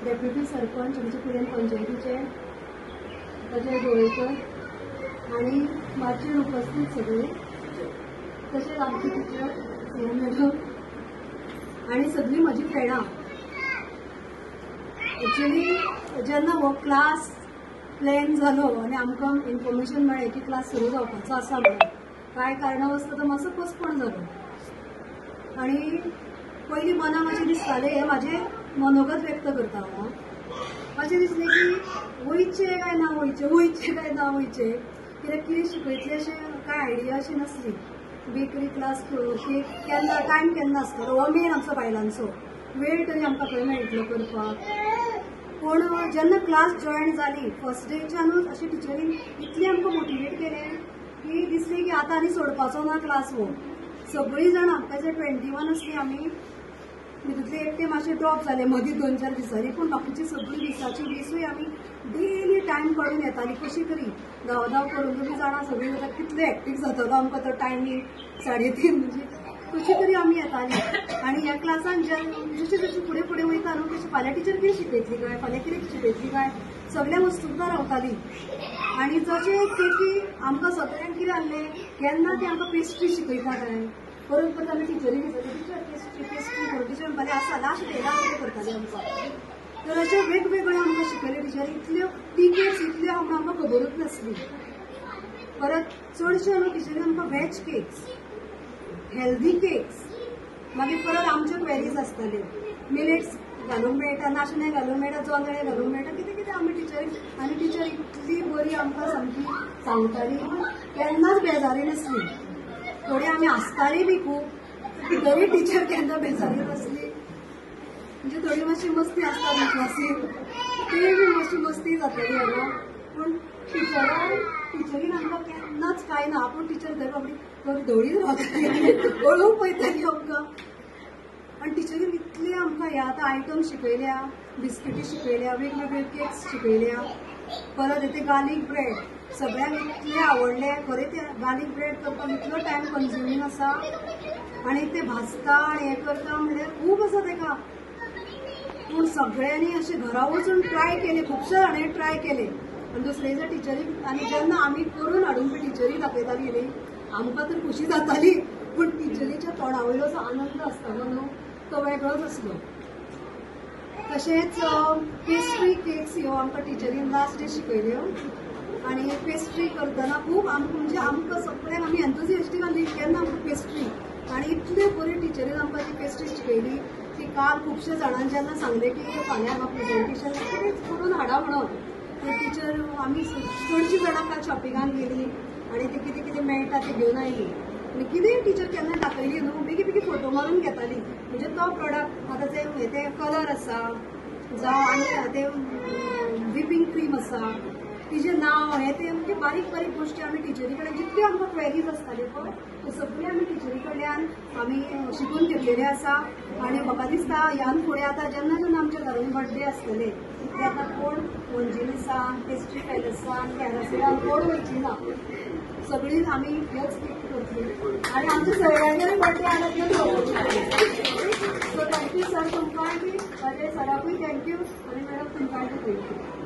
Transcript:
Deputy sarpanch आमचे फुडें पंचायतीचे अजय गोवेकर आणि माचयेर उपस्थित सगळे, तशेंच आमची टिचर स्नेहा मॅडम आणि सगळीं म्हजी फ्रेंडां. एक्चुअली जेन्ना हो क्लास प्लॅन जालो आनी आमकां इन्फॉर्मेशन मेळ्ळें की क्लास सुरू जावपाचो आसा म्हणून, कांय कारणावस्त तो मातसो पोस्टपोन जालो. आनी पयलीं मनाक अशें दिसतालें, हें म्हाजें मनोगत व्यक्त करता हांव, अशें दिसलें की वयचें काय ना वयचें, वयचें काय ना वयचें, कित्याक कितें शिकयतलें अशें कांय आयडिया अशी नासली. बेकरी क्लास केन्ना टायम केन्ना आसतलो हो मेन आमचो बायलांचो, वेळ तरी आमकां खंय मेळटलो करपाक. पूण जेन्ना क्लास जॉयन जाली फर्स्ट डेच्यानूच अशें टिचरीन इतलें आमकां मोटिवेट केलें की दिसलें की आतां आनी सोडपाचो ना क्लास हो. सगळीं जाणां ताचे 21 आसलीं आमी, तितूंतले एकटे मातशें ड्रॉप जाले मदीं 2-4 दिसांनी, पूण बाकीची सगळीं 20ची आमी डेली टायम काडून येतालीं कशी तरी धांव करून. तुमी जाणा सगळीं जाता कितले एक्टीव जातालो आमकां तो टायमींग 3:30 म्हणजे कशी तरी आमी येतालीं. आनी ह्या क्लासान जशें जशें फुडें फुडें वयता न्हू तशें फाल्यां टिचर कितें शिकयतली काय, फाल्यां कितें शिकयतली काय, सगळ्या वस्तूंतल्यान रावतालीं. आनी जशें की आमकां सगळ्यांक कितें आहलें, केन्ना ती आमकां पेस्ट्री शिकयता काय, परत परत आमी टिचरीक विचारता टिचर पेस्ट्री करूं, टिचर फाल्यां आसा लास्ट डेला कितें करताली आमकां. तर अशें वेगवेगळें आमकां शिकयलें टिचरी. इतल्यो टिकेट्स इतल्यो आमकां खबरूच नासली. परत चडश्यो न्हू टिचरीन आमकां वेज केक्स, हेल्दी केक्स, मागीर परत आमच्यो क्वेरीज आसताल्यो, मिलेट्स घालूंक मेळटा, नाशणे घालूंक मेळटा, जोंधळे घालूंक मेळटा, कितें कितें आमी टिचरी. आनी टिचर इतली बरी आमकां सामकी सांगताली, केन्नाच बेजारी नासली. थोडी आमी हांसतालीं बी खूब, तरी टिचर केन्ना बेजारी नासली. म्हणजे थोडी मातशी मस्ती आसता क्लासीन, ती बी मातशी मस्ती जाताली हांगा. पूण टिचरीन आमकां केन्नाच काय ना, आपूण टिचर थंय बाबडी थोडी धवळीच रावताली, पळोवंक पळयताली आमकां. आनी टिचरीन इतले आमकां हे आतां आयटम शिकयल्या, बिस्किटी शिकयल्या, वेगवेगळे केक्स शिकयल्या. परत येते गार्लीक ब्रेड, सगळ्यांक इतलें आवडलें. खरें ते गार्लीक ब्रेड करपाक इतलो टायम कन्झ्युमींग आसा, आनी ते भाजता आनी हें करता म्हणल्यार खूब आसा तेका. पूण सगळ्यांनी अशें घरा वचून ट्राय केले, खुबशे जाणांनी ट्राय केले. आनी दुसरे दिसा टिचरीक, आनी जेन्ना आमी करून हाडून बी टिचरी दाखयताली न्ही, आमकां तर खुशी जाताली, पूण टिचरीच्या तोंडा वयलो जो आनंद आसतालो न्हू तो वेगळोच आसलो. तशेंच पेस्ट्री केक्स ह्यो आमकां टिचरीन लास्ट डे शिकयल्यो. आनी पेस्ट्री करतना खूब म्हणजे आमकां सगळ्यांक आमी एन्थुजियास्टीक आसली केन्ना आमकां पेस्ट्री. आनी इतले बरी टिचरीन आमकां ती पेस्ट्री शिकयली की काल खुबशे जाणांनी जेन्ना सांगलें की फाल्यां हांगा प्रेजेंटेशन कितें करून हाडा म्हणून, ते टीचर आमी चडशीं जाणां काल शॉपिंगान गेलीं आनी ते कितें कितें मेळटा ते घेवन आयलीं. आनी कितेंय टिचर केन्ना दाखयली न्हू बेगी बेगी फोटो मारून घेताली. म्हणजे तो प्रोडक्ट आतां ते कलर आसा जावं आनी ते व्हिपींग क्रीम आसा, तिजें नांव हें ते म्हणजे बारीक बारीक गोश्टी आमी टिचरी कडेन जितल्यो आमकां क्वेरीज आसताल्यो पळय त्यो सगळ्यो आमी टिचरी कडल्यान आमी शिकून घेतलेले आसा. आनी म्हाका दिसता ह्यान फुडें आतां जेन्ना जेन्ना आमच्या घरान बर्थडे आसतले ते आतां कोण मंजिलिसान, पेस्ट्री पॅलसान, कॅरासिनान कोण वयची ना, सगळीं आमी ह्योच गिफ्ट करतली. आनी आमच्या सगळ्यांचेय बर्थडे आसा त्यो सो थँक्यू सर तुमकां, आनी अजय सराकूय थँक्यू, आनी मॅडम तुमकांय थँक्यू.